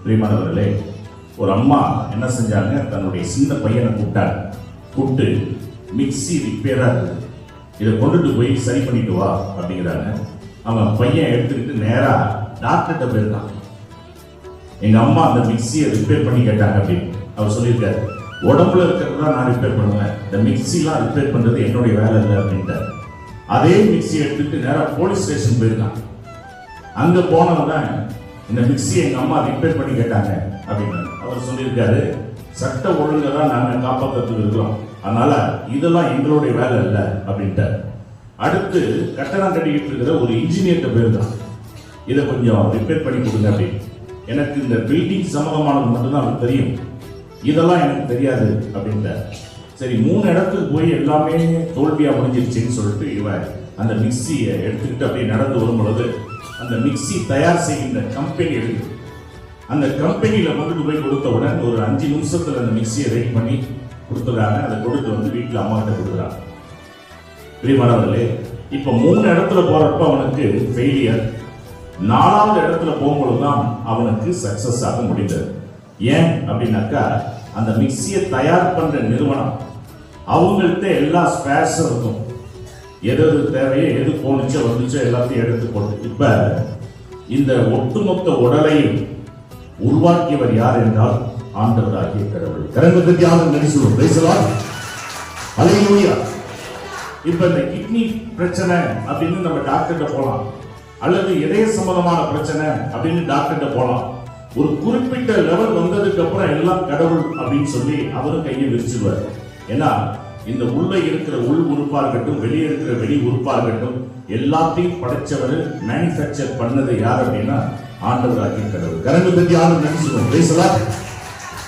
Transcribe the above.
பிரியமானவர்களே, ஒரு அம்மா என்ன செஞ்சாங்க, தன்னுடைய சின்ன பையனை கூப்பிட்டு மிக்சி ரிப்பேரா இருக்கு, இதை கொண்டுட்டு போய் சரி பண்ணிட்டு வா அப்படிங்கிறாங்க. அவன் பையன் எடுத்துக்கிட்டு நேரா டாக்டர்கிட்ட போயிருக்கான். எங்க அம்மா அந்த மிக்சியை ரிப்பேர் பண்ணி கேட்டாங்க அப்படின்னு அவர் சொல்லியிருக்காரு. உடம்புல இருக்கிறதா நான் ரிப்பேர் பண்ணுவேன், இந்த மிக்சிலாம் ரிப்பேர் பண்றது என்னுடைய வேலை இல்லை அப்படின்ட்டார். அதே மிக்சியை எடுத்துட்டு நேரா போலீஸ் ஸ்டேஷன் போயிருக்கான். அங்க போனவன் இந்த மிக்சியை எங்க அம்மா ரிப்பேர் பண்ணி கேட்டாங்க அப்படின்னு அவர் சொல்லியிருக்காரு. சட்ட ஒழுங்கை தான் நாங்கள் காப்பாற்றுறதுக்கு இருக்கிறோம், அதனால இதெல்லாம் எங்களுடைய வேலை இல்லை அப்படின்ட்டு. அடுத்து கட்டணம் கட்டிக்கிட்டு இருக்கிற ஒரு இன்ஜினியர்கிட்ட போயிருந்தான், இதை கொஞ்சம் ரிப்பேர் பண்ணி கொடுங்க அப்படின்னு. எனக்கு இந்த பில்டிங் சம்பந்தமானது மட்டும்தான் எனக்கு தெரியும், இதெல்லாம் எனக்கு தெரியாது அப்படின்ட்டு. சரி, 3 இடத்துக்கு போய் எல்லாமே தோல்வியா முடிஞ்சிருச்சுன்னு சொல்லிட்டு இவன் அந்த மிக்சியை எடுத்துக்கிட்டு அப்படியே நடந்து வரும் பொழுது அந்த மிக்சி தயார் செய்கின்ற கம்பெனி இருக்குது. அந்த கம்பெனியில கொண்டுட்டு போய் கொடுத்தவுடன் ஒரு 5 நிமிஷத்துல அந்த மிக்சியை ரெடி பண்ணி கொடுத்துறாங்க. அதை கொடுத்து வந்து வீட்டில் அம்மா கிட்ட கொடுக்குறாங்க. பிரியமானவர்களே, இப்ப 3 இடத்துல போறப்ப அவனுக்கு ஃபெயிலியர், 4வது இடத்துல போகும்பொழுதுதான் அவனுக்கு சக்சஸ் ஆக முடிந்தது. ஏன் அப்படின்னாக்கா, அந்த மிக்சியை தயார் பண்ற நிறுவனம் அவங்கள்ட்ட எல்லா ஸ்பேர்ஸும் இருக்கும், எது தேவையோ எது போனுச்சோ வந்துச்சோ எல்லாத்தையும் எடுத்து போட்டு. இப்ப இந்த ஒட்டுமொத்த உடலையும் உருவாக்கியவர் யார் என்றால் ஆண்டவராகிய கடவுள். கரங்கத்துக்கு யாரும் நடிச்சுவோம், பேசலாம். அல்லேலூயா. இப்ப இந்த கிட்னி பிரச்சனை அப்படின்னு நம்ம டாக்டர்கிட்ட போலாம், அல்லது இதய சம்பந்தமான பிரச்சனை அப்படின்னு டாக்டர்கிட்ட போலாம். ஒரு குறிப்பிட்ட லெவல் வந்ததுக்கு அப்புறம் எல்லாம் கடவுள் அப்படின்னு சொல்லி அவரும் கையை விரிச்சிடுவார். ஏன்னா இந்த உள்ள இருக்கிற உள் உறுப்பா இருக்கட்டும், வெளியே இருக்கிற வெளி உறுப்பா இருக்கட்டும், எல்லாத்தையும் படைச்சவர், மேனுஃபேக்சர் பண்ணது யார் அப்படின்னா ஆண்டவராகிய கடவுள். கரங்கத்துக்கு யாரும் நடிச்சுவோம், பேசலாம்.